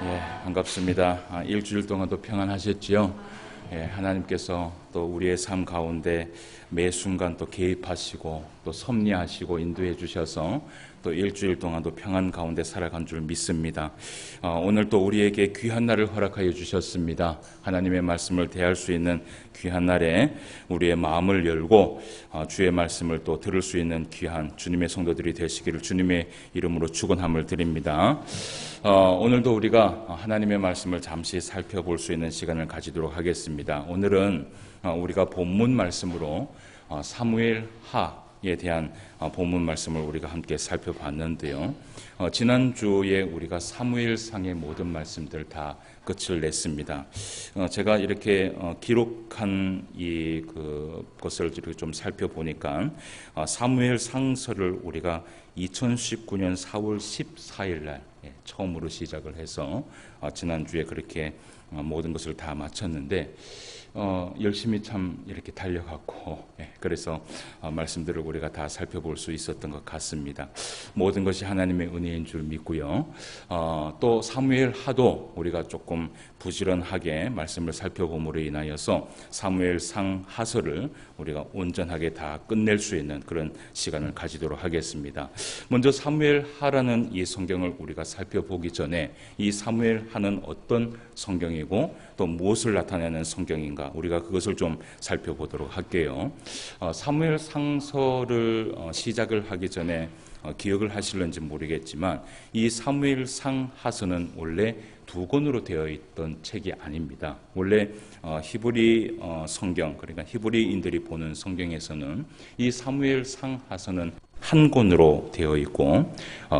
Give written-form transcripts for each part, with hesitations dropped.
반갑습니다. 일주일 동안도 평안하셨지요? 하나님께서 또 우리의 삶 가운데 매 순간 또 개입하시고 또 섭리하시고 인도해 주셔서 또 일주일 동안도 평안 가운데 살아간 줄 믿습니다. 오늘 또 우리에게 귀한 날을 허락하여 주셨습니다. 하나님의 말씀을 대할 수 있는 귀한 날에 우리의 마음을 열고 주의 말씀을 또 들을 수 있는 귀한 주님의 성도들이 되시기를 주님의 이름으로 축원함을 드립니다. 오늘도 우리가 하나님의 말씀을 잠시 살펴볼 수 있는 시간을 가지도록 하겠습니다. 오늘은 우리가 본문 말씀으로 사무엘하에 대한 본문 말씀을 우리가 함께 살펴봤는데요. 지난주에 우리가 사무엘상의 모든 말씀들 다 끝을 냈습니다. 제가 이렇게 기록한 것을 이렇게 좀 살펴보니까 사무엘상서를 우리가 2019년 4월 14일 날 처음으로 시작을 해서 지난주에 그렇게 모든 것을 다 마쳤는데 열심히 참 이렇게 달려갔고 그래서 말씀들을 우리가 다 살펴볼 수 있었던 것 같습니다. 모든 것이 하나님의 은혜인 줄 믿고요. 또 사무엘하도 우리가 조금 부지런하게 말씀을 살펴봄으로 인하여서 사무엘상 하서를 우리가 온전하게 다 끝낼 수 있는 그런 시간을 가지도록 하겠습니다. 먼저 사무엘하라는 이 성경을 우리가 살펴보기 전에 이 사무엘하는 어떤 성경이고 또 무엇을 나타내는 성경인가 우리가 그것을 좀 살펴보도록 할게요. 사무엘상서를 시작을 하기 전에 기억을 하실는지 모르겠지만 이 사무엘상 하서는 원래 두 권으로 되어 있던 책이 아닙니다. 원래 히브리 성경, 그러니까 히브리인들이 보는 성경에서는 이 사무엘상 하서는 한 권으로 되어 있고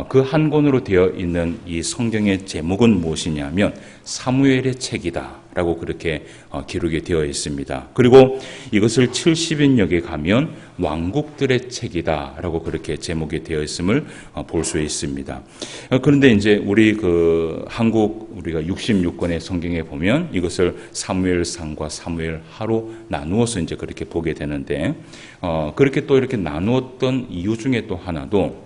그 한 권으로 되어 있는 이 성경의 제목은 무엇이냐면 사무엘의 책이다 라고 그렇게 기록이 되어 있습니다. 그리고 이것을 70인역에 가면 왕국들의 책이다 라고 그렇게 제목이 되어 있음을 볼 수 있습니다. 그런데 이제 우리 한국 우리가 66권의 성경에 보면 이것을 사무엘상과 사무엘하로 나누어서 이제 그렇게 보게 되는데 그렇게 또 이렇게 나누었던 이유 중에 또 하나도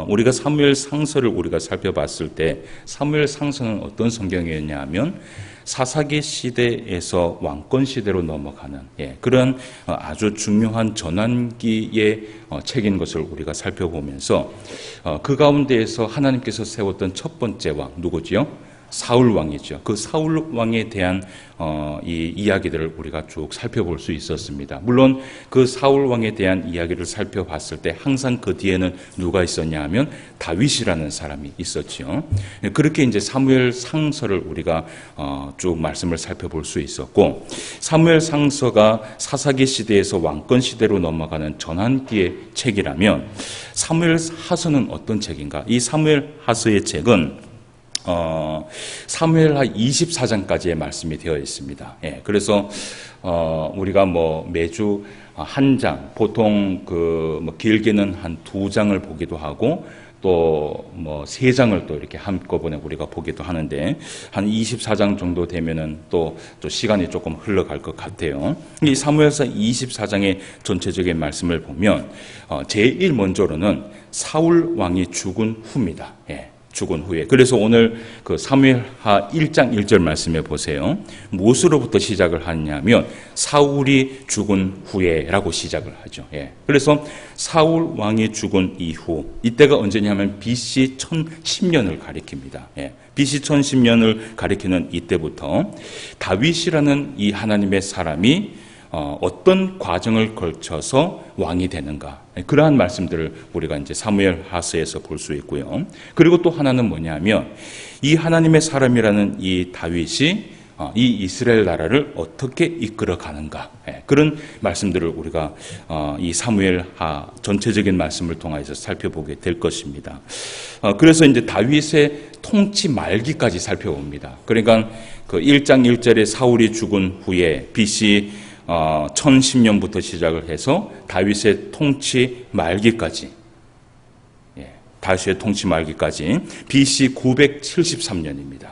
우리가 사무엘상서를 우리가 살펴봤을 때 사무엘상서는 어떤 성경이었냐 하면 사사기 시대에서 왕권 시대로 넘어가는 그런 아주 중요한 전환기의 책인 것을 우리가 살펴보면서 그 가운데에서 하나님께서 세웠던 첫 번째 왕 누구지요? 사울 왕이죠. 그 사울 왕에 대한 이 이야기들을 우리가 쭉 살펴볼 수 있었습니다. 물론 그 사울 왕에 대한 이야기를 살펴봤을 때 항상 그 뒤에는 누가 있었냐 하면 다윗이라는 사람이 있었죠. 그렇게 이제 사무엘 상서를 우리가 쭉 말씀을 살펴볼 수 있었고 사무엘 상서가 사사기 시대에서 왕권 시대로 넘어가는 전환기의 책이라면 사무엘 하서는 어떤 책인가? 이 사무엘 하서의 책은 사무엘하 24장까지의 말씀이 되어 있습니다. 그래서 우리가 매주 한 장, 보통 길게는 한 2장을 보기도 하고 또 3장을 또 이렇게 한꺼번에 우리가 보기도 하는데 한 24장 정도 되면은 또 시간이 조금 흘러갈 것 같아요. 이 사무엘서 24장의 전체적인 말씀을 보면 제일 먼저로는 사울 왕이 죽은 후입니다. 죽은 후에. 그래서 오늘 사무엘하 1장 1절 말씀해 보세요. 무엇으로부터 시작을 하냐면 사울이 죽은 후에라고 시작을 하죠. 그래서 사울 왕이 죽은 이후 이때가 언제냐면 BC 1010년을 가리킵니다. BC 1010년을 가리키는 이때부터 다윗이라는 이 하나님의 사람이 어떤 과정을 거쳐서 왕이 되는가 그러한 말씀들을 우리가 이제 사무엘하서에서 볼 수 있고요. 그리고 또 하나는 뭐냐면 이 하나님의 사람이라는 이 다윗이 이 이스라엘 나라를 어떻게 이끌어 가는가 그런 말씀들을 우리가 이 사무엘하 전체적인 말씀을 통해서 살펴보게 될 것입니다. 그래서 이제 다윗의 통치 말기까지 살펴봅니다. 그러니까 1장 1절에 사울이 죽은 후에 BC 1010년부터 시작을 해서 다윗의 통치 말기까지 BC 973년입니다.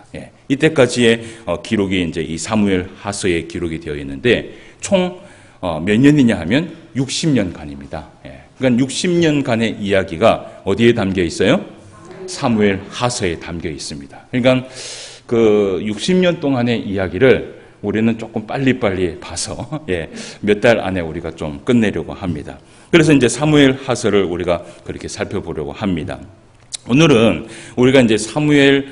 이때까지의 기록이 이제 이 사무엘 하서에 기록이 되어 있는데 총 몇 년이냐 하면 60년간입니다. 그러니까 60년간의 이야기가 어디에 담겨 있어요? 사무엘 하서에 담겨 있습니다. 그러니까 그 60년 동안의 이야기를 우리는 조금 빨리빨리 봐서 몇 달 안에 우리가 좀 끝내려고 합니다. 그래서 이제 사무엘 하서를 우리가 그렇게 살펴보려고 합니다. 오늘은 우리가 이제 사무엘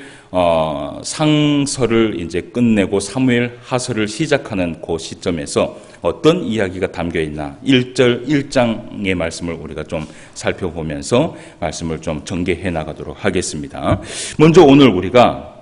상서를 이제 끝내고 사무엘 하서를 시작하는 그 시점에서 어떤 이야기가 담겨 있나 1절 1장의 말씀을 우리가 좀 살펴보면서 말씀을 좀 전개해 나가도록 하겠습니다. 먼저 오늘 우리가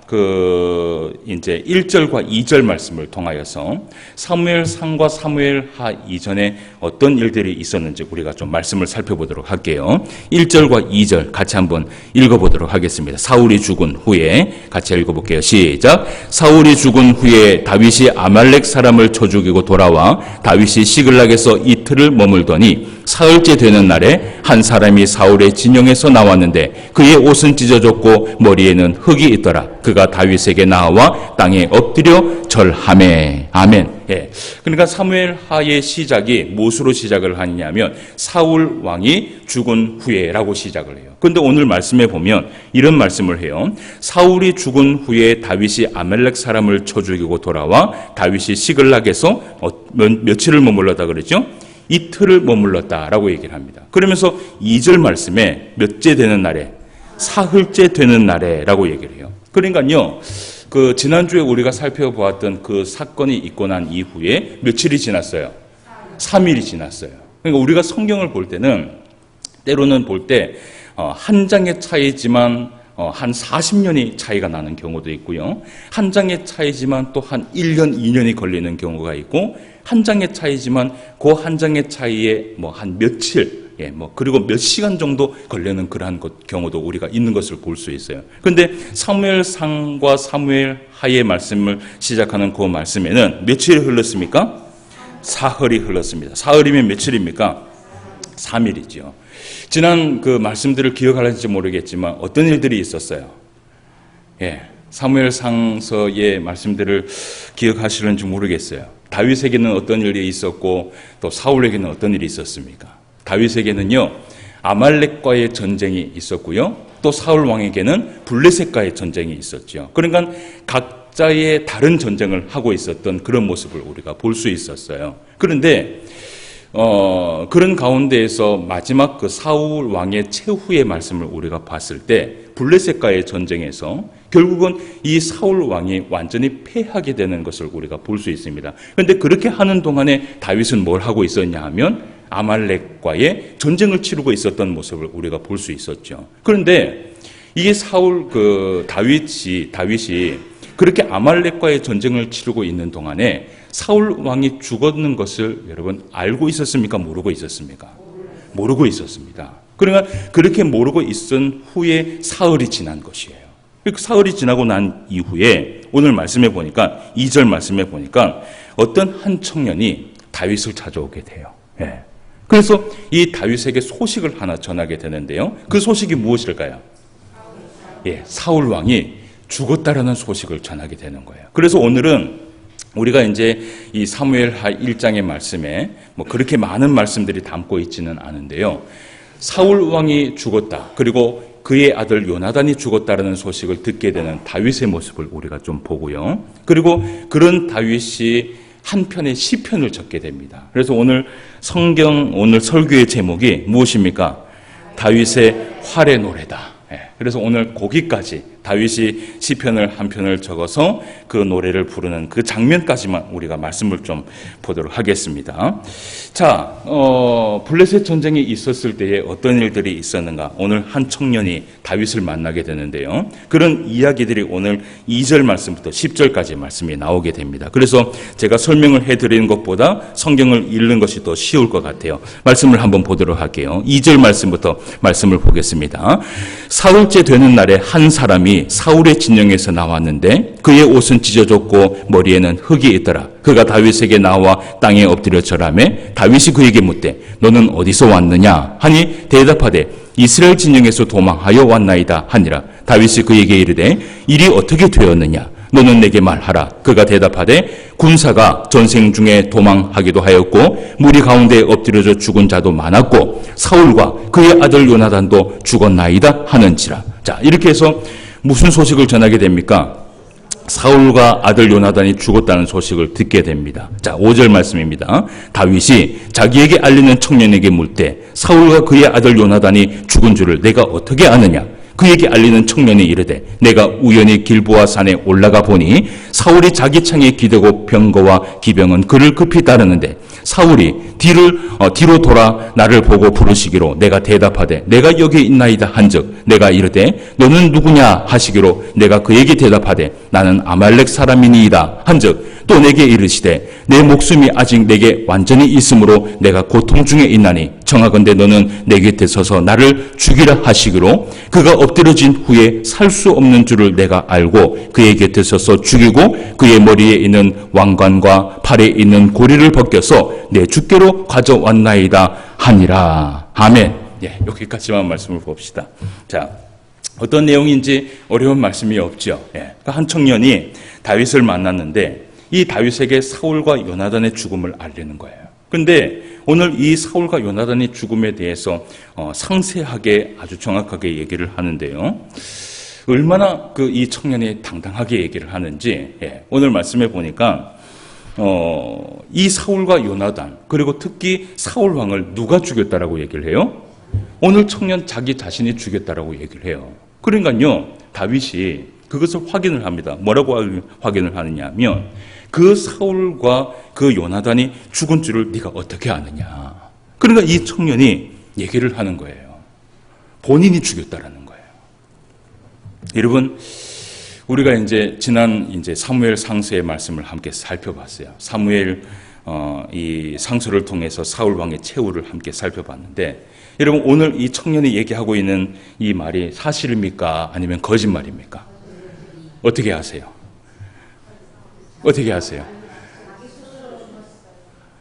이제 1절과 2절 말씀을 통하여서 사무엘상과 사무엘하 이전에 어떤 일들이 있었는지 우리가 좀 말씀을 살펴보도록 할게요. 1절과 2절 같이 한번 읽어보도록 하겠습니다. 사울이 죽은 후에 같이 읽어볼게요. 시작. 사울이 죽은 후에 다윗이 아말렉 사람을 쳐 죽이고 돌아와 다윗이 시글락에서 이틀을 머물더니 사흘째 되는 날에 한 사람이 사울의 진영에서 나왔는데 그의 옷은 찢어졌고 머리에는 흙이 있더라. 그가 다윗에게 나와 땅에 엎드려 절하매. 아멘. 그러니까 사무엘하의 시작이 무엇으로 시작을 하느냐면 사울 왕이 죽은 후에라고 시작을 해요. 그런데 오늘 말씀에 보면 이런 말씀을 해요. 사울이 죽은 후에 다윗이 아말렉 사람을 쳐 죽이고 돌아와 다윗이 시글락에서 며칠을 머물렀다 그랬죠? 이틀을 머물렀다라고 얘기를 합니다. 그러면서 2절 말씀에 몇째 되는 날에 사흘째 되는 날에라고 얘기를 해요. 그러니까요, 지난주에 우리가 살펴보았던 그 사건이 있고 난 이후에 며칠이 지났어요? 3일이 지났어요. 그러니까 우리가 성경을 볼 때는 때로는 볼 때 한 장의 차이지만 한 40년이 차이가 나는 경우도 있고요. 한 장의 차이지만 또 한 1년, 2년이 걸리는 경우가 있고 한 장의 차이지만 그 한 장의 차이에 한 며칠, 그리고 몇 시간 정도 걸리는 그러한 경우도 우리가 있는 것을 볼 수 있어요. 그런데 사무엘상과 사무엘하의 말씀을 시작하는 그 말씀에는 며칠이 흘렀습니까? 사흘이 흘렀습니다. 사흘이면 며칠입니까? 3일이죠. 지난 그 말씀들을 기억하실지 모르겠지만 어떤 일들이 있었어요? 사무엘상서의 말씀들을 기억하시는지 모르겠어요. 다윗에게는 어떤 일이 있었고 또 사울에게는 어떤 일이 있었습니까? 다윗에게는요, 아말렉과의 전쟁이 있었고요. 또 사울 왕에게는 블레셋과의 전쟁이 있었죠. 그러니까 각자의 다른 전쟁을 하고 있었던 그런 모습을 우리가 볼 수 있었어요. 그런데 그런 가운데에서 마지막 그 사울 왕의 최후의 말씀을 우리가 봤을 때 블레셋과의 전쟁에서 결국은 이 사울 왕이 완전히 패하게 되는 것을 우리가 볼 수 있습니다. 그런데 그렇게 하는 동안에 다윗은 뭘 하고 있었냐 하면 아말렉과의 전쟁을 치르고 있었던 모습을 우리가 볼 수 있었죠. 그런데 이게 다윗이 그렇게 아말렉과의 전쟁을 치르고 있는 동안에 사울 왕이 죽었는 것을 여러분 알고 있었습니까? 모르고 있었습니까? 모르고 있었습니다. 그러니까 그렇게 모르고 있은 후에 사흘이 지난 것이에요. 사흘이 지나고 난 이후에 오늘 말씀해 보니까 2절 말씀해 보니까 어떤 한 청년이 다윗을 찾아오게 돼요. 그래서 이 다윗에게 소식을 하나 전하게 되는데요. 그 소식이 무엇일까요? 사울 왕이 죽었다라는 소식을 전하게 되는 거예요. 그래서 오늘은 우리가 이제 이 사무엘하 1장의 말씀에 그렇게 많은 말씀들이 담고 있지는 않은데요. 사울 왕이 죽었다. 그리고 그의 아들 요나단이 죽었다라는 소식을 듣게 되는 다윗의 모습을 우리가 좀 보고요. 그리고 그런 다윗이 한 편의 시편을 적게 됩니다. 그래서 오늘 설교의 제목이 무엇입니까? 다윗의 활의 노래다. 그래서 오늘 거기까지 다윗이 시편을 한 편을 적어서 그 노래를 부르는 그 장면까지만 우리가 말씀을 좀 보도록 하겠습니다. 자, 블레셋 전쟁이 있었을 때에 어떤 일들이 있었는가? 오늘 한 청년이 다윗을 만나게 되는데요. 그런 이야기들이 오늘 2절 말씀부터 10절까지 말씀이 나오게 됩니다. 그래서 제가 설명을 해드리는 것보다 성경을 읽는 것이 더 쉬울 것 같아요. 말씀을 한번 보도록 할게요. 2절 말씀부터 말씀을 보겠습니다. 사흘째 되는 날에 한 사람이 사울의 진영에서 나왔는데 그의 옷은 찢어졌고 머리에는 흙이 있더라. 그가 다윗에게 나와 땅에 엎드려 절하매 다윗이 그에게 묻되 너는 어디서 왔느냐 하니 대답하되 이스라엘 진영에서 도망하여 왔나이다 하니라. 다윗이 그에게 이르되 일이 어떻게 되었느냐 너는 내게 말하라. 그가 대답하되 군사가 전생 중에 도망하기도 하였고 무리 가운데 엎드려져 죽은 자도 많았고 사울과 그의 아들 요나단도 죽었나이다 하는지라. 자, 이렇게 해서 무슨 소식을 전하게 됩니까? 사울과 아들 요나단이 죽었다는 소식을 듣게 됩니다. 자, 5절 말씀입니다. 다윗이 자기에게 알리는 청년에게 물되 사울과 그의 아들 요나단이 죽은 줄을 내가 어떻게 아느냐? 그에게 알리는 청년이 이르되 내가 우연히 길보아 산에 올라가 보니 사울이 자기 창에 기대고 병거와 기병은 그를 급히 따르는데 사울이 뒤로 돌아 나를 보고 부르시기로 내가 대답하되 내가 여기 있나이다 한즉 내가 이르되 너는 누구냐 하시기로 내가 그에게 대답하되 나는 아말렉 사람이니이다 한즉 또 내게 이르시되 내 목숨이 아직 내게 완전히 있으므로 내가 고통 중에 있나니 청하건대 너는 내 곁에 서서 나를 죽이라 하시기로 그가 엎드려진 후에 살 수 없는 줄을 내가 알고 그의 곁에 서서 죽이고 그의 머리에 있는 왕관과 팔에 있는 고리를 벗겨서 내 주께로 가져왔나이다 하니라. 아멘. 예, 여기까지만 말씀을 봅시다. 자, 어떤 내용인지 어려운 말씀이 없죠. 예, 한 청년이 다윗을 만났는데 이 다윗에게 사울과 요나단의 죽음을 알리는 거예요. 그런데 오늘 이 사울과 요나단의 죽음에 대해서 상세하게 아주 정확하게 얘기를 하는데요. 얼마나 이 청년이 당당하게 얘기를 하는지 오늘 말씀해 보니까 이 사울과 요나단 그리고 특히 사울 왕을 누가 죽였다라고 얘기를 해요? 오늘 청년 자기 자신이 죽였다라고 얘기를 해요. 그러니까요 다윗이 그것을 확인을 합니다. 뭐라고 확인을 하느냐 하면 그 사울과 그 요나단이 죽은 줄을 네가 어떻게 아느냐. 그러니까 이 청년이 얘기를 하는 거예요. 본인이 죽였다라는 거예요. 여러분, 우리가 이제 지난 사무엘 상서의 말씀을 함께 살펴봤어요. 사무엘 이 상서를 통해서 사울 왕의 최후를 함께 살펴봤는데, 여러분 오늘 이 청년이 얘기하고 있는 이 말이 사실입니까? 아니면 거짓말입니까? 어떻게 아세요? 어떻게 아세요?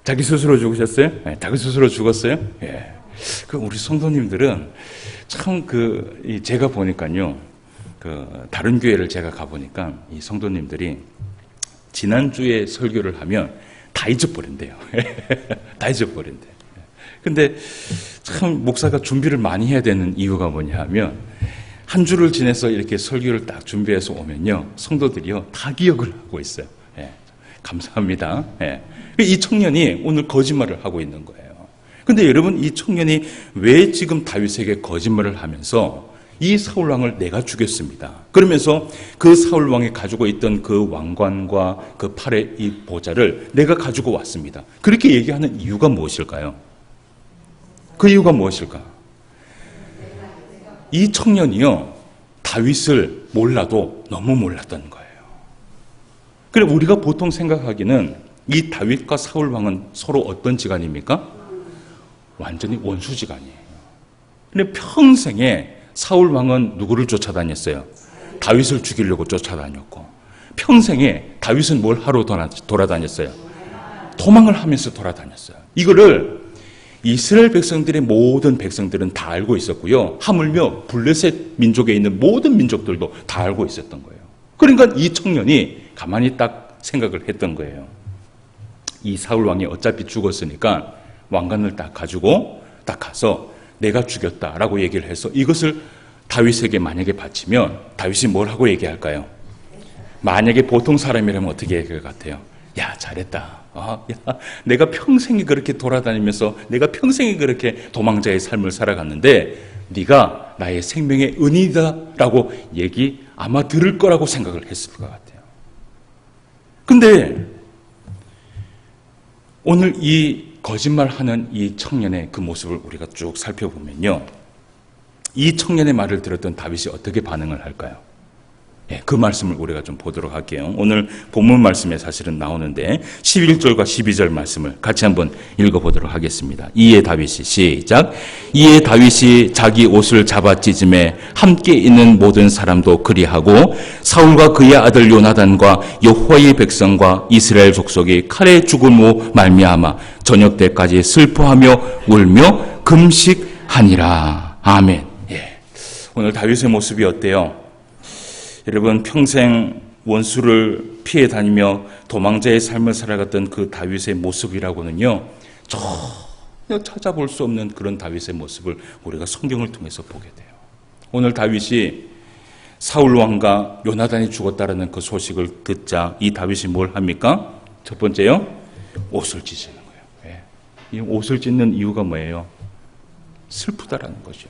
자기 스스로 죽으셨어요? 네, 자기 스스로 죽었어요? 예. 그 우리 성도님들은 참 제가 보니까요, 다른 교회를 제가 가보니까 이 성도님들이 지난주에 설교를 하면 다 잊어버린대요. 다 잊어버린대. 근데 참 목사가 준비를 많이 해야 되는 이유가 뭐냐 하면 한 주를 지내서 이렇게 설교를 딱 준비해서 오면요, 성도들이요 다 기억을 하고 있어요. 예, 감사합니다. 예. 이 청년이 오늘 거짓말을 하고 있는 거예요. 근데 여러분, 이 청년이 왜 지금 다윗에게 거짓말을 하면서 이 사울 왕을 내가 죽였습니다, 그러면서 그 사울 왕이 가지고 있던 그 왕관과 그 팔의 이 보좌를 내가 가지고 왔습니다, 그렇게 얘기하는 이유가 무엇일까요? 그 이유가 무엇일까? 이 청년이요 다윗을 몰라도 너무 몰랐던 거예요. 그래, 우리가 보통 생각하기는 이 다윗과 사울 왕은 서로 어떤 지간입니까? 완전히 원수지간이에요. 근데 평생에 사울 왕은 누구를 쫓아다녔어요? 다윗을 죽이려고 쫓아다녔고, 평생에 다윗은 뭘 하러 돌아다녔어요? 도망을 하면서 돌아다녔어요. 이거를 이스라엘 백성들의 모든 백성들은 다 알고 있었고요, 하물며 블레셋 민족에 있는 모든 민족들도 다 알고 있었던 거예요. 그러니까 이 청년이 가만히 딱 생각을 했던 거예요. 이 사울 왕이 어차피 죽었으니까 왕관을 딱 가지고 딱 가서 내가 죽였다라고 얘기를 해서 이것을 다윗에게 만약에 바치면 다윗이 뭘 하고 얘기할까요? 만약에 보통 사람이라면 어떻게 얘기할 것 같아요? 야, 잘했다. 야, 내가 평생이 그렇게 돌아다니면서 내가 평생이 그렇게 도망자의 삶을 살아갔는데 네가 나의 생명의 은이다라고 얘기 아마 들을 거라고 생각을 했을 것 같아요. 근데 오늘 이 거짓말하는 이 청년의 그 모습을 우리가 쭉 살펴보면요, 이 청년의 말을 들었던 다윗이 어떻게 반응을 할까요? 예, 그 말씀을 우리가 좀 보도록 할게요. 오늘 본문 말씀에 사실은 나오는데 11절과 12절 말씀을 같이 한번 읽어보도록 하겠습니다. 이에 다윗이, 시작. 이에 다윗이 자기 옷을 잡아 찢음에 함께 있는 모든 사람도 그리하고 사울과 그의 아들 요나단과 여호와의 백성과 이스라엘 족속이 칼에 죽음으로 말미암아 저녁 때까지 슬퍼하며 울며 금식하니라. 아멘. 예. 오늘 다윗의 모습이 어때요? 여러분, 평생 원수를 피해 다니며 도망자의 삶을 살아갔던 그 다윗의 모습이라고는요, 전혀 찾아볼 수 없는 그런 다윗의 모습을 우리가 성경을 통해서 보게 돼요. 오늘 다윗이 사울 왕과 요나단이 죽었다라는 그 소식을 듣자 이 다윗이 뭘 합니까? 첫 번째요, 옷을 찢는 거예요. 예. 이 옷을 찢는 이유가 뭐예요? 슬프다라는 거죠.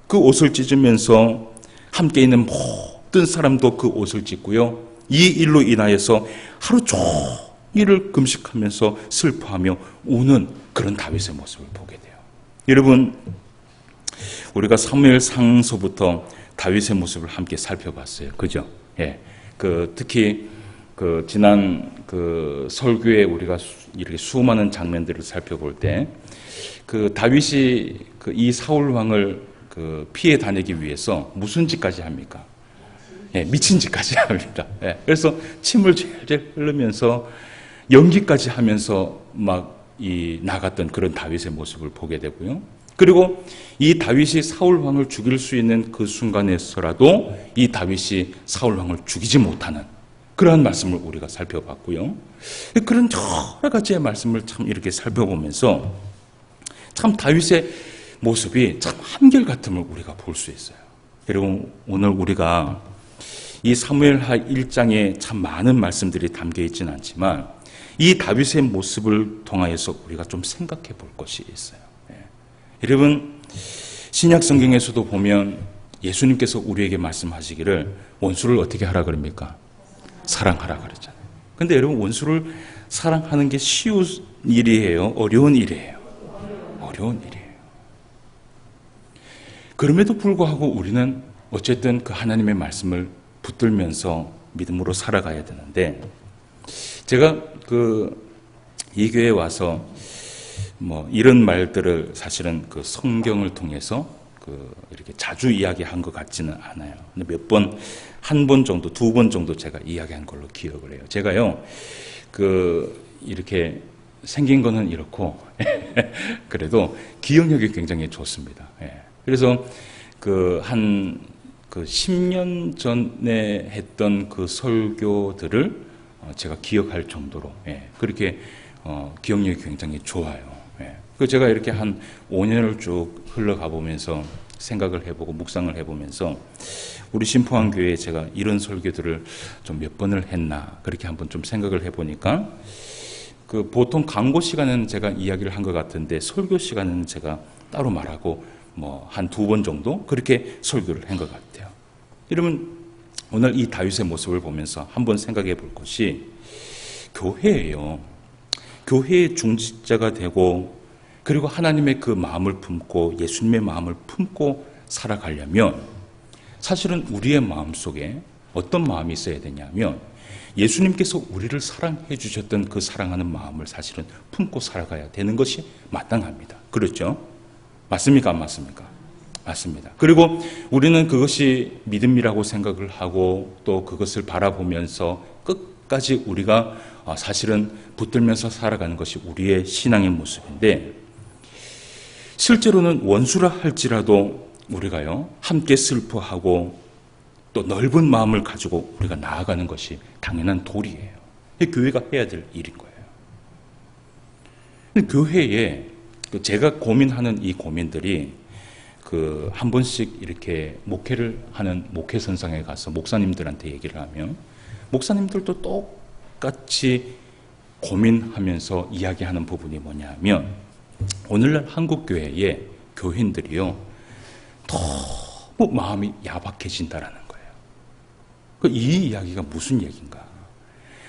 그 옷을 찢으면서 함께 있는 모든 사람도 그 옷을 찢고요, 이 일로 인하여서 하루 종일을 금식하면서 슬퍼하며 우는 그런 다윗의 모습을 보게 돼요. 여러분, 우리가 사무엘 상서부터 다윗의 모습을 함께 살펴봤어요. 그죠? 예. 특히 지난 설교에 우리가 이렇게 수많은 장면들을 살펴볼 때 다윗이 이 사울 왕을 피해 다니기 위해서 무슨 짓까지 합니까? 예, 미친 짓까지 합니다. 예. 그래서 침을 젤젤 흘리면서 연기까지 하면서 나갔던 그런 다윗의 모습을 보게 되고요. 그리고 이 다윗이 사울 왕을 죽일 수 있는 그 순간에서라도 이 다윗이 사울 왕을 죽이지 못하는 그러한 말씀을 우리가 살펴봤고요. 그런 여러 가지의 말씀을 참 이렇게 살펴보면서 참 다윗의 모습이 참 한결같음을 우리가 볼 수 있어요. 여러분, 오늘 우리가 이 사무엘하 1장에 참 많은 말씀들이 담겨 있지는 않지만 이 다윗의 모습을 통하여서 우리가 좀 생각해 볼 것이 있어요. 여러분, 신약 성경에서도 보면 예수님께서 우리에게 말씀하시기를 원수를 어떻게 하라 그럽니까? 사랑하라 그랬잖아요. 근데 여러분, 원수를 사랑하는 게 쉬운 일이에요? 어려운 일이에요? 어려운 일이에요. 그럼에도 불구하고 우리는 어쨌든 그 하나님의 말씀을 붙들면서 믿음으로 살아가야 되는데, 제가 이 교회에 와서 이런 말들을 사실은 성경을 통해서 이렇게 자주 이야기한 것 같지는 않아요. 근데 한 번 정도, 두 번 정도 제가 이야기한 걸로 기억을 해요. 제가요, 이렇게 생긴 거는 이렇고, 그래도 기억력이 굉장히 좋습니다. 예. 그래서 10년 전에 했던 그 설교들을 제가 기억할 정도로, 예, 그렇게 기억력이 굉장히 좋아요. 예. 제가 이렇게 한 5년을 쭉 흘러가 보면서 생각을 해보고 묵상을 해보면서 우리 신포항교회에 제가 이런 설교들을 좀 몇 번을 했나 그렇게 한번 좀 생각을 해보니까 보통 광고 시간은 제가 이야기를 한 것 같은데 설교 시간은 제가 따로 말하고 한 두 번 정도 그렇게 설교를 한 것 같아요. 여러분, 오늘 이 다윗의 모습을 보면서 한번 생각해 볼 것이 교회예요. 교회의 중직자가 되고 그리고 하나님의 그 마음을 품고 예수님의 마음을 품고 살아가려면 사실은 우리의 마음속에 어떤 마음이 있어야 되냐면 예수님께서 우리를 사랑해 주셨던 그 사랑하는 마음을 사실은 품고 살아가야 되는 것이 마땅합니다. 그렇죠? 맞습니까? 안 맞습니까? 맞습니다. 그리고 우리는 그것이 믿음이라고 생각을 하고 또 그것을 바라보면서 끝까지 우리가 사실은 붙들면서 살아가는 것이 우리의 신앙의 모습인데, 실제로는 원수라 할지라도 우리가요 함께 슬퍼하고 또 넓은 마음을 가지고 우리가 나아가는 것이 당연한 도리예요. 교회가 해야 될 일인 거예요. 교회에 제가 고민하는 이 고민들이 한 번씩 이렇게 목회를 하는 목회선상에 가서 목사님들한테 얘기를 하면 목사님들도 똑같이 고민하면서 이야기하는 부분이 뭐냐면 오늘날 한국교회의 교인들이요 너무 마음이 야박해진다라는 거예요. 이 이야기가 무슨 얘기인가?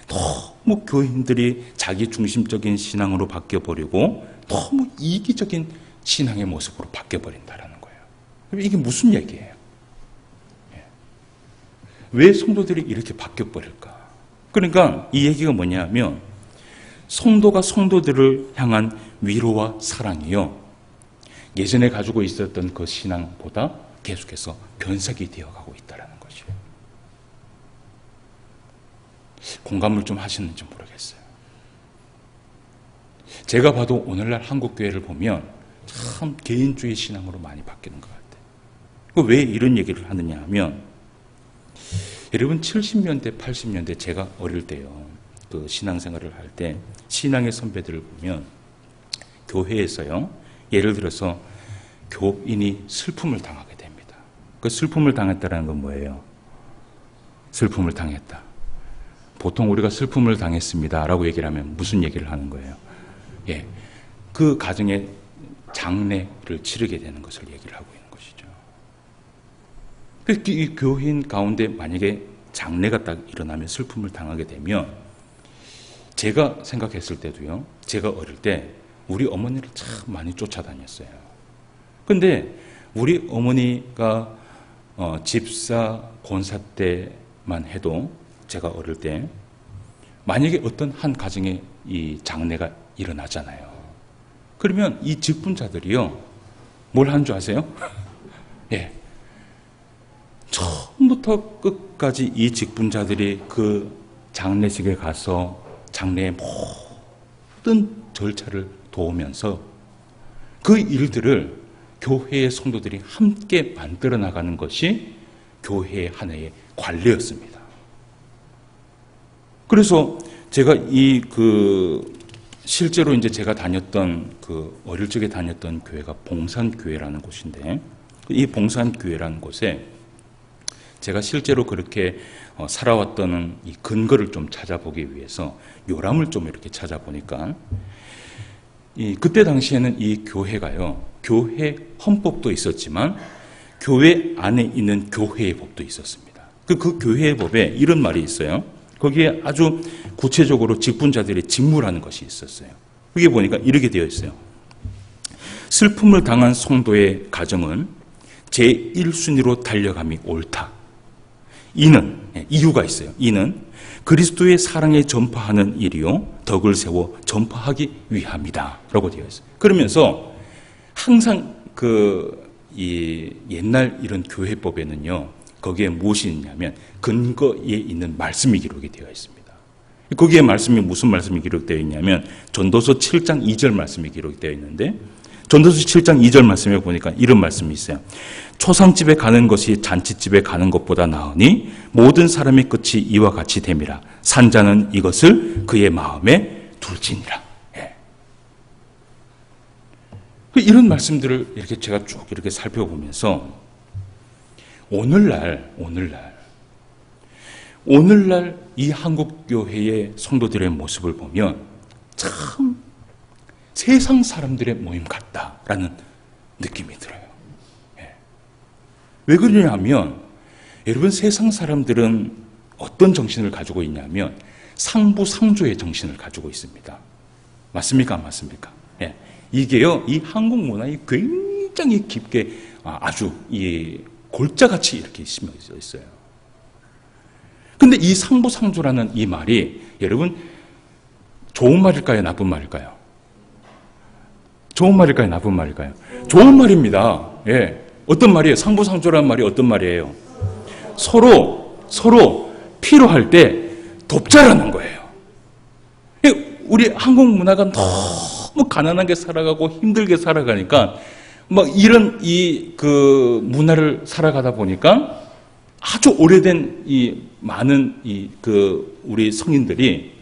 너무 교인들이 자기 중심적인 신앙으로 바뀌어버리고 너무 이기적인 신앙의 모습으로 바뀌어버린다라는 거예요. 이게 무슨 얘기예요? 왜 성도들이 이렇게 바뀌어버릴까? 그러니까 이 얘기가 뭐냐면 성도가 성도들을 향한 위로와 사랑이요 예전에 가지고 있었던 그 신앙보다 계속해서 변색이 되어가고 있다는 거죠. 공감을 좀 하시는지 모르겠어요. 제가 봐도 오늘날 한국교회를 보면 참 개인주의 신앙으로 많이 바뀌는 것 같아요. 왜 이런 얘기를 하느냐 하면 여러분 70년대 80년대 제가 어릴 때요 신앙생활을 할 때 신앙의 선배들을 보면 교회에서요 예를 들어서 교인이 슬픔을 당하게 됩니다. 그 슬픔을 당했다라는 건 뭐예요? 슬픔을 당했다. 보통 우리가 슬픔을 당했습니다라고 얘기를 하면 무슨 얘기를 하는 거예요? 예, 그 가정에 장례를 치르게 되는 것을 얘기를 하고 있는 것이죠. 이 교인 가운데 만약에 장례가 딱 일어나면 슬픔을 당하게 되면 제가 생각했을 때도요. 제가 어릴 때 우리 어머니를 참 많이 쫓아다녔어요. 근데 우리 어머니가 집사, 권사 때만 해도 제가 어릴 때 만약에 어떤 한 가정에 이 장례가 일어나잖아요. 그러면 이 직분자들이요. 뭘 한 줄 아세요? 예. 처음부터 끝까지 이 직분자들이 그 장례식에 가서 장례의 모든 절차를 도우면서 그 일들을 교회의 성도들이 함께 만들어 나가는 것이 교회의 하나의 관례였습니다. 그래서 제가 실제로 이제 제가 다녔던 어릴 적에 다녔던 교회가 봉산교회라는 곳인데 이 봉산교회라는 곳에 제가 실제로 그렇게 살아왔던 이 근거를 좀 찾아보기 위해서 요람을 좀 이렇게 찾아보니까 그때 당시에는 이 교회가요, 교회 헌법도 있었지만 교회 안에 있는 교회의 법도 있었습니다. 그 교회의 법에 이런 말이 있어요. 거기에 아주 구체적으로 직분자들이 직무라는 것이 있었어요. 그게 보니까 이렇게 되어 있어요. 슬픔을 당한 성도의 가정은 제1순위로 달려감이 옳다. 이유가 있어요. 이는 그리스도의 사랑에 전파하는 일이요 덕을 세워 전파하기 위함이다 라고 되어 있어요. 그러면서 항상 이 옛날 이런 교회법에는요 거기에 무엇이 있냐면 근거에 있는 말씀이 기록이 되어 있습니다. 거기에 말씀이 무슨 말씀이 기록되어 있냐면 전도서 7장 2절 말씀이 기록되어 있는데 전도서 7장 2절 말씀에 보니까 이런 말씀이 있어요. 초상집에 가는 것이 잔치집에 가는 것보다 나으니 모든 사람의 끝이 이와 같이 됨이라. 산자는 이것을 그의 마음에 둘지니라. 예. 이런 말씀들을 이렇게 제가 쭉 이렇게 살펴보면서 오늘날 이 한국교회의 성도들의 모습을 보면 참 세상 사람들의 모임 같다라는 느낌이 들어요. 예. 왜 그러냐면 여러분 세상 사람들은 어떤 정신을 가지고 있냐면 상부상조의 정신을 가지고 있습니다. 맞습니까? 안 맞습니까? 예. 이게요 이 한국 문화에 굉장히 깊게 아주 이 골자같이 이렇게 심어져 있어요. 근데 이 상부상조라는 이 말이 여러분 좋은 말일까요? 나쁜 말일까요? 좋은 말일까요? 나쁜 말일까요? 좋은 말입니다. 예. 어떤 말이에요? 상부상조라는 말이 어떤 말이에요? 서로 필요할 때 돕자라는 거예요. 우리 한국 문화가 너무 가난하게 살아가고 힘들게 살아가니까 막 이런 문화를 살아가다 보니까 아주 오래된 많은 우리 성인들이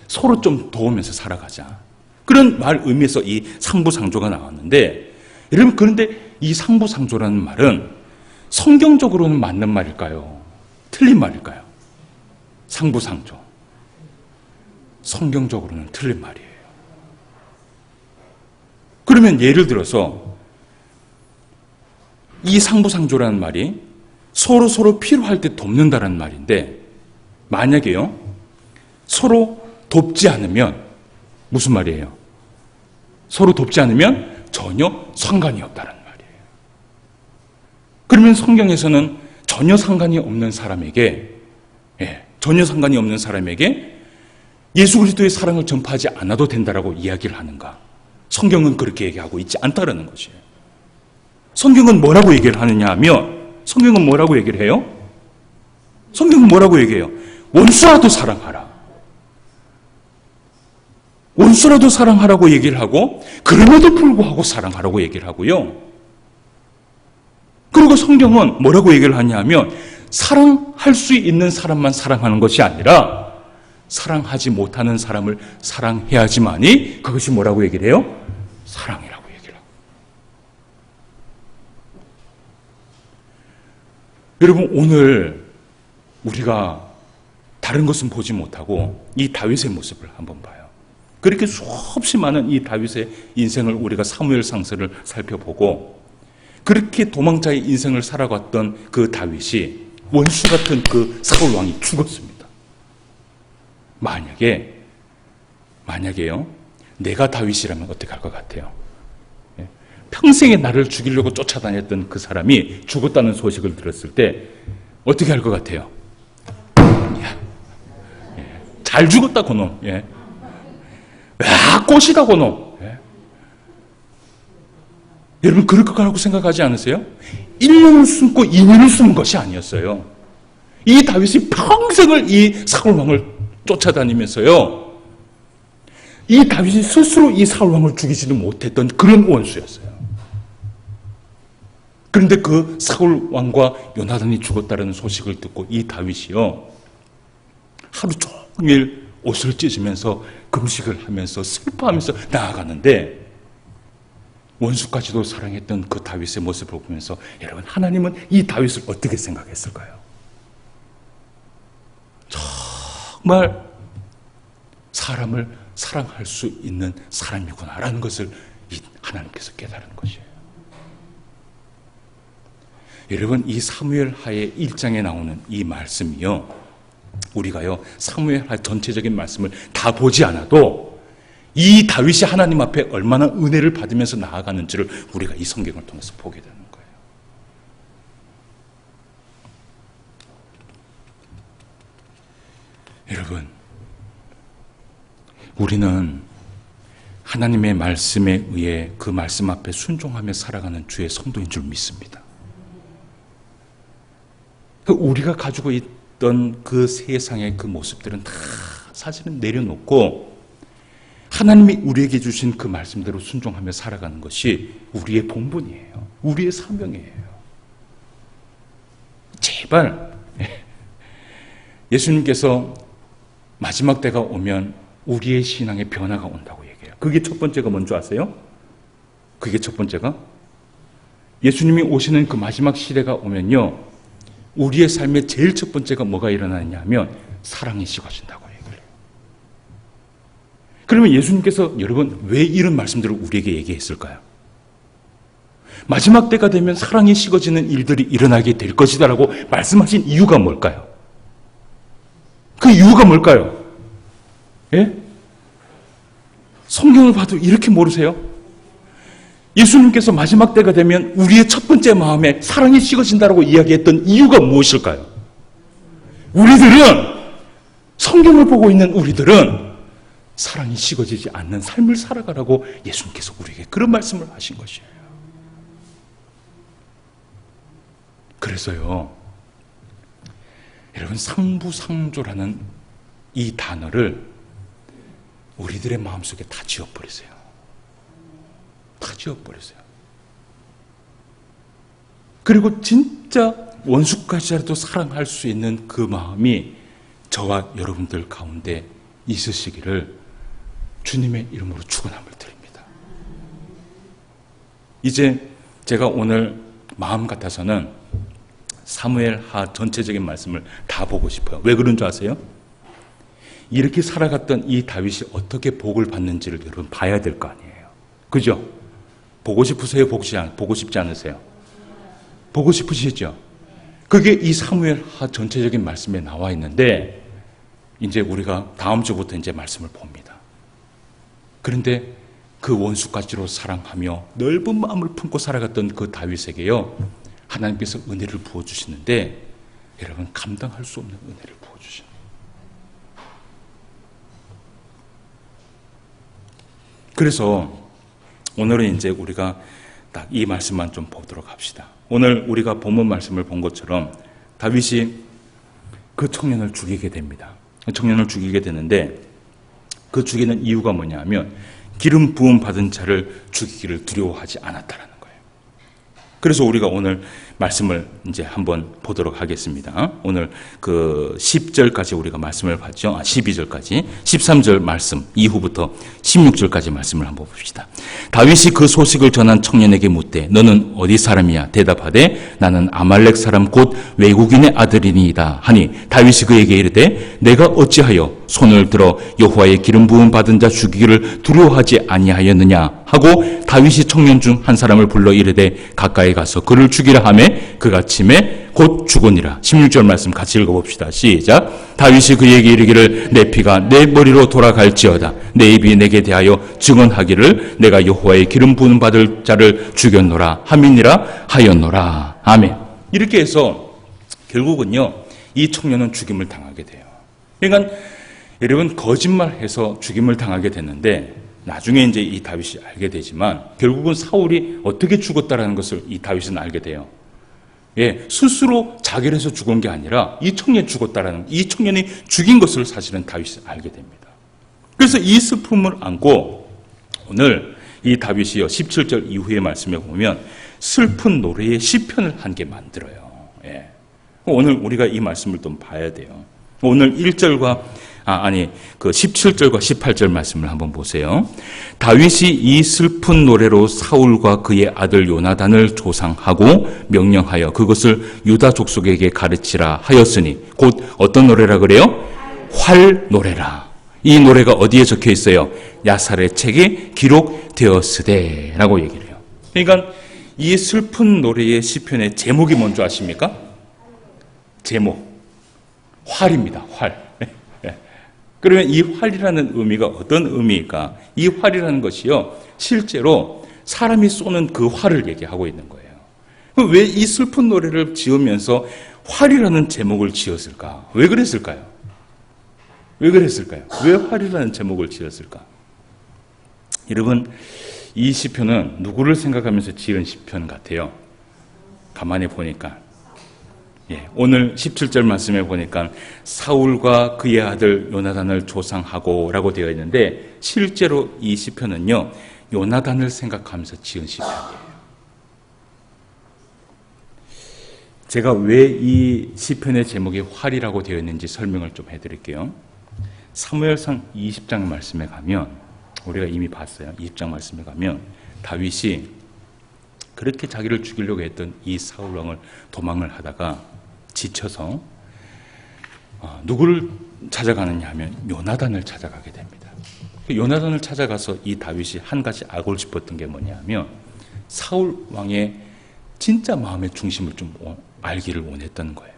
서로 좀 도우면서 살아가자. 그런 말 의미에서 이 상부상조가 나왔는데 여러분 그런데 이 상부상조라는 말은 성경적으로는 맞는 말일까요? 틀린 말일까요? 상부상조. 성경적으로는 틀린 말이에요. 그러면 예를 들어서 이 상부상조라는 말이 서로 필요할 때 돕는다는 말인데 만약에요 서로 돕지 않으면 무슨 말이에요? 서로 돕지 않으면 전혀 상관이 없다는 말이에요. 그러면 성경에서는 전혀 상관이 없는 사람에게 예수 그리스도의 사랑을 전파하지 않아도 된다라고 이야기를 하는가? 성경은 그렇게 얘기하고 있지 않다라는 것이에요. 성경은 뭐라고 얘기를 하느냐 하면 성경은 뭐라고 얘기를 해요? 성경은 뭐라고 얘기해요? 원수라도 사랑하라. 원수라도 사랑하라고 얘기를 하고 그럼에도 불구하고 사랑하라고 얘기를 하고요. 그리고 성경은 뭐라고 얘기를 하냐면 사랑할 수 있는 사람만 사랑하는 것이 아니라 사랑하지 못하는 사람을 사랑해야지만이 그것이 뭐라고 얘기를 해요? 사랑이라고 얘기를 하고. 여러분, 오늘 우리가 다른 것은 보지 못하고 이 다윗의 모습을 한번 봐요. 그렇게 수없이 많은 이 다윗의 인생을 우리가 사무엘 상서를 살펴보고 그렇게 도망자의 인생을 살아갔던 그 다윗이 원수 같은 그 사울 왕이 죽었습니다. 만약에요, 내가 다윗이라면 어떻게 할 것 같아요? 평생에 나를 죽이려고 쫓아다녔던 그 사람이 죽었다는 소식을 들었을 때 어떻게 할 것 같아요? 잘 죽었다 고놈. 꽃이다 고놈. 여러분, 그럴 거라고 생각하지 않으세요? 1년을 숨고 2년을 숨은 것이 아니었어요. 이 다윗이 평생을 이 사울 왕을 쫓아다니면서요, 이 다윗이 스스로 이 사울 왕을 죽이지도 못했던 그런 원수였어요. 그런데 그 사울 왕과 요나단이 죽었다는 소식을 듣고 이 다윗이요, 하루 종일 옷을 찢으면서 금식을 하면서 슬퍼하면서 나아가는데, 원수까지도 사랑했던 그 다윗의 모습을 보면서 여러분, 하나님은 이 다윗을 어떻게 생각했을까요? 정말 사람을 사랑할 수 있는 사람이구나라는 것을 하나님께서 깨달은 것이에요. 여러분, 이 사무엘하의 1장에 나오는 이 말씀이요, 우리가요 사무엘하 전체적인 말씀을 다 보지 않아도 이 다윗이 하나님 앞에 얼마나 은혜를 받으면서 나아가는지를 우리가 이 성경을 통해서 보게 되는 거예요. 여러분, 우리는 하나님의 말씀에 의해 그 말씀 앞에 순종하며 살아가는 주의 성도인 줄 믿습니다. 우리가 가지고 있던 그 세상의 그 모습들은 다 사실은 내려놓고 하나님이 우리에게 주신 그 말씀대로 순종하며 살아가는 것이 우리의 본분이에요. 우리의 사명이에요. 제발 예수님께서 마지막 때가 오면 우리의 신앙의 변화가 온다고 얘기해요. 그게 첫 번째가 뭔지 아세요? 그게 첫 번째가 예수님이 오시는 그 마지막 시대가 오면요, 우리의 삶의 제일 첫 번째가 뭐가 일어나냐 하면 사랑이 식어진다고 얘기를 해요. 그러면 예수님께서 여러분 왜 이런 말씀들을 우리에게 얘기했을까요? 마지막 때가 되면 사랑이 식어지는 일들이 일어나게 될 것이다라고 말씀하신 이유가 뭘까요? 그 이유가 뭘까요? 예? 성경을 봐도 이렇게 모르세요? 예수님께서 마지막 때가 되면 우리의 첫 번째 마음에 사랑이 식어진다라고 이야기했던 이유가 무엇일까요? 우리들은, 성경을 보고 있는 우리들은 사랑이 식어지지 않는 삶을 살아가라고 예수님께서 우리에게 그런 말씀을 하신 것이에요. 그래서요, 여러분, 상부상조라는 이 단어를 우리들의 마음속에 다 지워버리세요. 다 지워버리세요. 그리고 진짜 원수까지라도 사랑할 수 있는 그 마음이 저와 여러분들 가운데 있으시기를 주님의 이름으로 축원함을 드립니다. 이제 제가 오늘 마음 같아서는 사무엘하 전체적인 말씀을 다 보고 싶어요. 왜 그런 줄 아세요? 이렇게 살아갔던 이 다윗이 어떻게 복을 받는지를 여러분 봐야 될 거 아니에요. 그죠? 보고 싶으세요? 보고 싶지 않으세요? 보고 싶으시죠? 그게 이 사무엘하 전체적인 말씀에 나와 있는데, 이제 우리가 다음 주부터 이제 말씀을 봅니다. 그런데 그 원수까지로 사랑하며 넓은 마음을 품고 살아갔던 그 다윗에게요, 하나님께서 은혜를 부어주시는데, 여러분 감당할 수 없는 은혜를 부어주시는. 그래서 오늘은 이제 우리가 딱 이 말씀만 좀 보도록 합시다. 오늘 우리가 본문 말씀을 본 것처럼 다윗이 그 청년을 죽이게 됩니다. 청년을 죽이게 되는데 그 죽이는 이유가 뭐냐 하면 기름 부음 받은 자를 죽이기를 두려워하지 않았다라는 거예요. 그래서 우리가 오늘 말씀을 이제 한번 보도록 하겠습니다. 오늘 그 10절까지 우리가 말씀을 봤죠. 12절까지 13절 말씀 이후부터 16절까지 말씀을 한번 봅시다. 다윗이 그 소식을 전한 청년에게 묻되 너는 어디 사람이야? 대답하되 나는 아말렉 사람 곧 외국인의 아들이니이다 하니 다윗이 그에게 이르되 내가 어찌하여 손을 들어 여호와의 기름 부음 받은 자 죽이기를 두려워하지 아니하였느냐 하고 다윗이 청년 중 한 사람을 불러 이르되 가까이 가서 그를 죽이라 하매 그가 침에 곧 죽으니라. 16절 말씀 같이 읽어봅시다. 시작. 다윗이 그에게 이르기를 내 피가 내 머리로 돌아갈지어다. 내 입이 내게 대하여 증언하기를 내가 여호와의 기름 부음 받을 자를 죽였노라 함이니라 하였노라. 아멘. 이렇게 해서 결국은요 이 청년은 죽임을 당하게 돼요. 그러니까 여러분 거짓말해서 죽임을 당하게 됐는데 나중에 이제 이 다윗이 알게 되지만 결국은 사울이 어떻게 죽었다라는 것을 이 다윗은 알게 돼요. 예, 스스로 자결 해서 죽은 게 아니라 이 청년이 죽었다라는, 이 청년이 죽인 것을 사실은 다윗이 알게 됩니다. 그래서 이 슬픔을 안고 오늘 이 다윗이요 17절 이후의 말씀에 보면 슬픈 노래의 시편을 한 개 만들어요. 예. 오늘 우리가 이 말씀을 좀 봐야 돼요. 오늘 1절과 그 17절과 18절 말씀을 한번 보세요. 다윗이 이 슬픈 노래로 사울과 그의 아들 요나단을 조상하고 명령하여 그것을 유다 족속에게 가르치라 하였으니 곧 어떤 노래라 그래요? 활 노래라. 이 노래가 어디에 적혀 있어요? 야살의 책에 기록되었으되 라고 얘기를 해요. 그러니까 이 슬픈 노래의 시편의 제목이 뭔지 아십니까? 제목 활입니다. 활. 그러면 이 활이라는 의미가 어떤 의미일까? 이 활이라는 것이요 실제로 사람이 쏘는 그 활을 얘기하고 있는 거예요. 왜 이 슬픈 노래를 지으면서 활이라는 제목을 지었을까? 왜 그랬을까요? 왜 그랬을까요? 왜 활이라는 제목을 지었을까? 여러분 이 시편은 누구를 생각하면서 지은 시편 같아요? 가만히 보니까 오늘 17절 말씀에 보니까 사울과 그의 아들 요나단을 조상하고 라고 되어 있는데 실제로 이 시편은요 요나단을 생각하면서 지은 시편이에요. 제가 왜 이 시편의 제목이 활이라고 되어 있는지 설명을 좀 해드릴게요. 사무엘상 20장 말씀에 가면 우리가 이미 봤어요. 20장 말씀에 가면 다윗이 그렇게 자기를 죽이려고 했던 이 사울 왕을 도망을 하다가 지쳐서 누구를 찾아가느냐 하면 요나단을 찾아가게 됩니다. 요나단을 찾아가서 이 다윗이 한 가지 알고 싶었던 게 뭐냐 하면 사울 왕의 진짜 마음의 중심을 좀 알기를 원했던 거예요.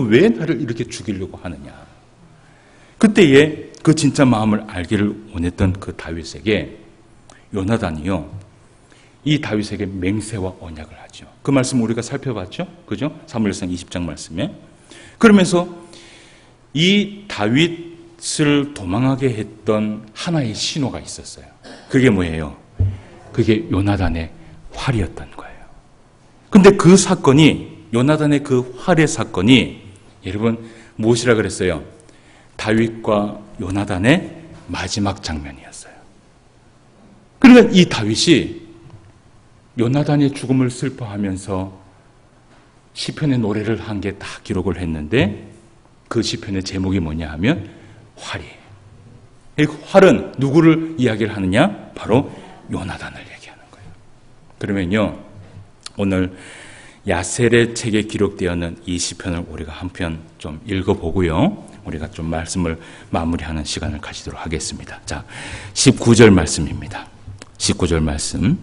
왜 나를 이렇게 죽이려고 하느냐. 그때에 그 진짜 마음을 알기를 원했던 그 다윗에게 요나단이요 이 다윗에게 맹세와 언약을 하죠. 그 말씀 우리가 살펴봤죠? 그죠? 사무엘상 20장 말씀에. 그러면서 이 다윗을 도망하게 했던 하나의 신호가 있었어요. 그게 뭐예요? 그게 요나단의 활이었던 거예요. 근데 그 사건이, 요나단의 그 활의 사건이 여러분 무엇이라 그랬어요? 다윗과 요나단의 마지막 장면이었어요. 그러니까 이 다윗이 요나단의 죽음을 슬퍼하면서 시편의 노래를 한 개 다 기록을 했는데 그 시편의 제목이 뭐냐 하면 활이에요. 그 활은 누구를 이야기를 하느냐? 바로 요나단을 얘기하는 거예요. 그러면요 오늘 야셀의 책에 기록되어 있는 이 시편을 우리가 한편 좀 읽어보고요 우리가 좀 말씀을 마무리하는 시간을 가지도록 하겠습니다. 자, 19절 말씀입니다. 19절 말씀.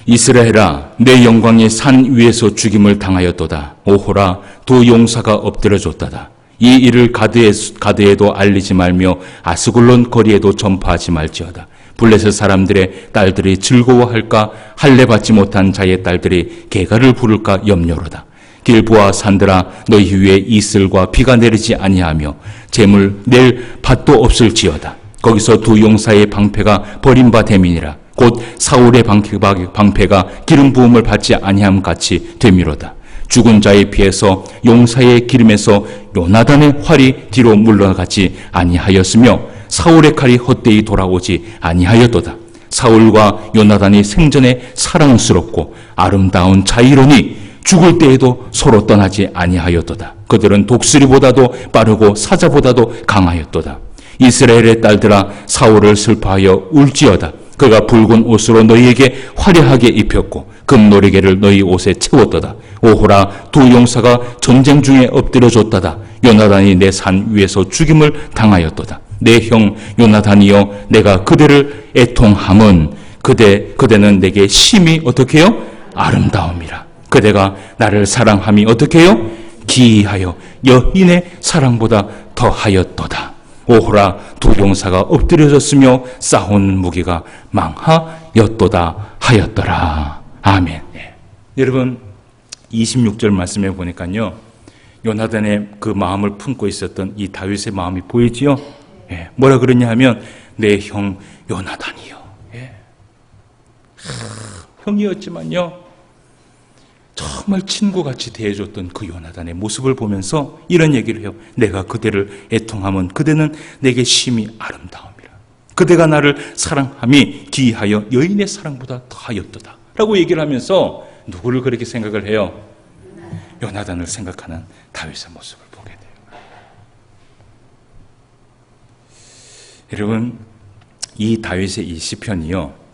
이스라엘아 내 영광이 산 위에서 죽임을 당하였도다. 오호라 두 용사가 엎드려졌다다. 이 일을 가드에도 알리지 말며 아스글론 거리에도 전파하지 말지어다. 블레셋 사람들의 딸들이 즐거워할까? 할례 받지 못한 자의 딸들이 개가를 부를까 염려로다. 길보아 산들아 너희 위에 이슬과 비가 내리지 아니하며 재물 낼 밭도 없을지어다. 거기서 두 용사의 방패가 버린 바 됨이니라. 곧 사울의 방패가 기름 부음을 받지 아니함 같이 되미로다. 죽은 자의 피에서 용사의 기름에서 요나단의 활이 뒤로 물러가지 아니하였으며 사울의 칼이 헛되이 돌아오지 아니하였도다. 사울과 요나단이 생전에 사랑스럽고 아름다운 자이로니 죽을 때에도 서로 떠나지 아니하였도다. 그들은 독수리보다도 빠르고 사자보다도 강하였도다. 이스라엘의 딸들아, 사울을 슬퍼하여 울지어다. 그가 붉은 옷으로 너희에게 화려하게 입혔고 금노리개를 너희 옷에 채웠도다. 오호라, 두 용사가 전쟁 중에 엎드려졌다다. 요나단이 내 산 위에서 죽임을 당하였도다. 내 형 요나단이여, 내가 그대를 애통함은 그대는 내게 심히 어떻게 해요? 아름다움이라. 그대가 나를 사랑함이 어떻게 해요? 기이하여 여인의 사랑보다 더하였도다. 오호라, 두 용사가 엎드려졌으며 싸운 무기가 망하였도다 하였더라. 아멘. 네. 여러분, 26절 말씀에 보니까요, 요나단의 그 마음을 품고 있었던 이 다윗의 마음이 보이지요? 예. 뭐라 그러냐 하면 내 형 요나단이요. 예. 형이었지만요, 정말 친구같이 대해줬던 그 요나단의 모습을 보면서 이런 얘기를 해요. 내가 그대를 애통하면 그대는 내게 심히 아름다움이라. 그대가 나를 사랑함이 기이하여 여인의 사랑보다 더하였도다 라고 얘기를 하면서 누구를 그렇게 생각을 해요? 요나단을 생각하는 다윗의 모습을 보게 돼요. 여러분, 이 다윗의 이 시편이요,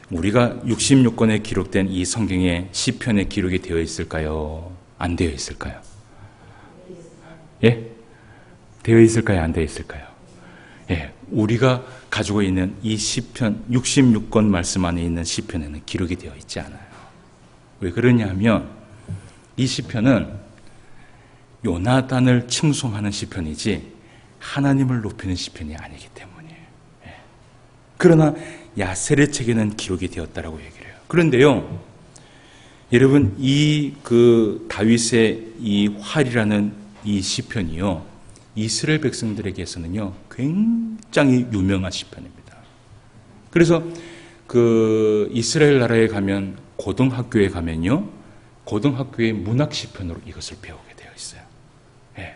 우리가 66권에 기록된 이 성경에 시편에 기록이 되어 있을까요? 안 되어 있을까요? 예? 되어 있을까요? 안 되어 있을까요? 예. 우리가 가지고 있는 이 시편 66권 말씀 안에 있는 시편에는 기록이 되어 있지 않아요. 왜 그러냐면 이 시편은 요나단을 칭송하는 시편이지 하나님을 높이는 시편이 아니기 때문이에요. 예. 그러나 야셀의 책에는 기록이 되었다라고 얘기를 해요. 그런데요, 여러분, 이 다윗의 이 활이라는 이 시편이요, 이스라엘 백성들에게서는요 굉장히 유명한 시편입니다. 그래서 이스라엘 나라에 가면 고등학교에 가면요, 고등학교의 문학 시편으로 이것을 배우게 되어 있어요. 예.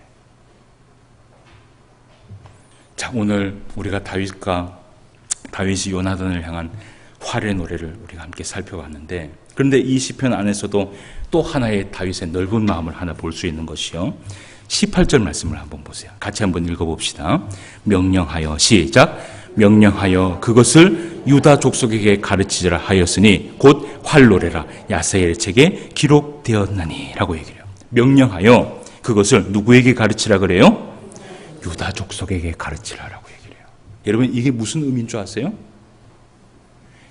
자, 오늘 우리가 다윗이 요나단을 향한 활의 노래를 우리가 함께 살펴봤는데, 그런데 이 시편 안에서도 또 하나의 다윗의 넓은 마음을 하나 볼 수 있는 것이요, 18절 말씀을 한번 보세요. 같이 한번 읽어봅시다. 명령하여, 시작. 명령하여 그것을 유다 족속에게 가르치라 하였으니 곧 활노래라 야세의 책에 기록되었나니 라고 얘기를 해요. 명령하여 그것을 누구에게 가르치라 그래요? 유다 족속에게 가르치라라고 얘기를 해요. 여러분, 이게 무슨 의미인 줄 아세요?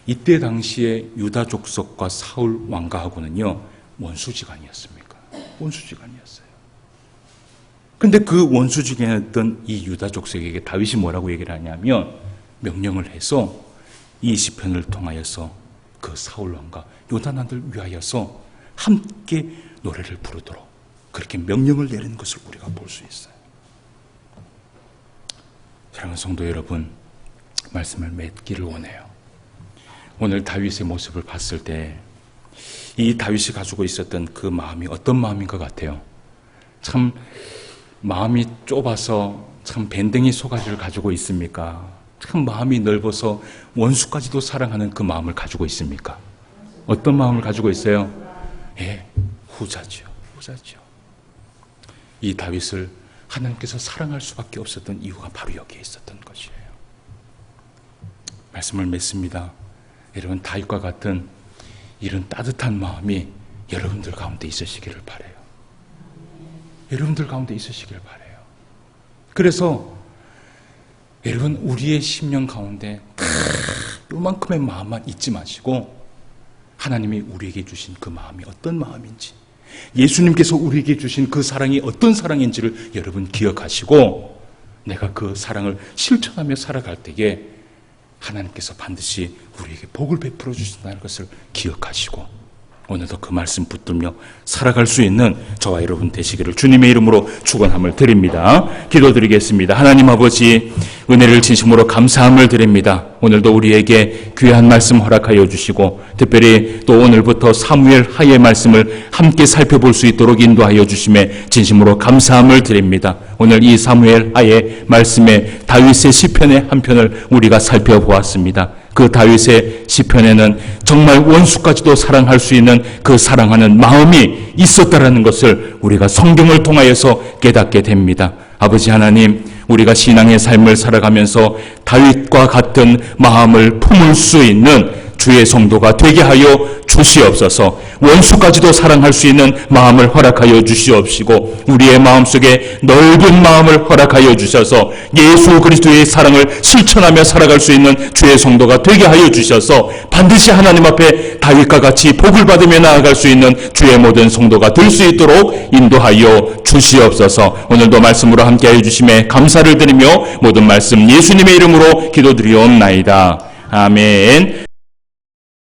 이때 당시에 유다 족속과 사울 왕가하고는요 원수지간이었습니까? 원수지간이었어요. 근데 그 원수지간이었던 이 유다 족속에게 다윗이 뭐라고 얘기를 하냐면, 명령을 해서 이 시편을 통하여서 그 사울 왕과 요나단을 위하여서 함께 노래를 부르도록 그렇게 명령을 내리는 것을 우리가 볼 수 있어요. 사랑하는 성도 여러분, 말씀을 맺기를 원해요. 오늘 다윗의 모습을 봤을 때 이 다윗이 가지고 있었던 그 마음이 어떤 마음인 것 같아요? 참 마음이 좁아서 참 밴댕이 소가지를 가지고 있습니까? 참 마음이 넓어서 원수까지도 사랑하는 그 마음을 가지고 있습니까? 어떤 마음을 가지고 있어요? 예, 후자죠. 이 다윗을 하나님께서 사랑할 수밖에 없었던 이유가 바로 여기에 있었던 것이에요. 말씀을 맺습니다. 여러분, 다윗과 같은 이런 따뜻한 마음이 여러분들 가운데 있으시기를 바라요. 여러분들 가운데 있으시기를 바라요. 그래서 여러분, 우리의 심령 가운데 다 요만큼의 마음만 잊지 마시고 하나님이 우리에게 주신 그 마음이 어떤 마음인지, 예수님께서 우리에게 주신 그 사랑이 어떤 사랑인지를 여러분 기억하시고 내가 그 사랑을 실천하며 살아갈 때에 하나님께서 반드시 우리에게 복을 베풀어 주신다는 것을 기억하시고 오늘도 그 말씀 붙들며 살아갈 수 있는 저와 여러분 되시기를 주님의 이름으로 축원함을 드립니다. 기도드리겠습니다. 하나님 아버지, 은혜를 진심으로 감사함을 드립니다. 오늘도 우리에게 귀한 말씀 허락하여 주시고 특별히 또 오늘부터 사무엘 하의 말씀을 함께 살펴볼 수 있도록 인도하여 주심에 진심으로 감사함을 드립니다. 오늘 이 사무엘 하의 말씀에 다윗의 시편의 한 편을 우리가 살펴보았습니다. 그 다윗의 시편에는 정말 원수까지도 사랑할 수 있는 그 사랑하는 마음이 있었다라는 것을 우리가 성경을 통하여서 깨닫게 됩니다. 아버지 하나님, 우리가 신앙의 삶을 살아가면서 다윗과 같은 마음을 품을 수 있는 주의 성도가 되게 하여 주시옵소서. 원수까지도 사랑할 수 있는 마음을 허락하여 주시옵시고 우리의 마음속에 넓은 마음을 허락하여 주셔서 예수 그리스도의 사랑을 실천하며 살아갈 수 있는 주의 성도가 되게 하여 주셔서 반드시 하나님 앞에 다윗과 같이 복을 받으며 나아갈 수 있는 주의 모든 성도가 될 수 있도록 인도하여 주시옵소서. 오늘도 말씀으로 함께하여 주심에 감사를 드리며 모든 말씀 예수님의 이름으로 기도드리옵나이다. 아멘.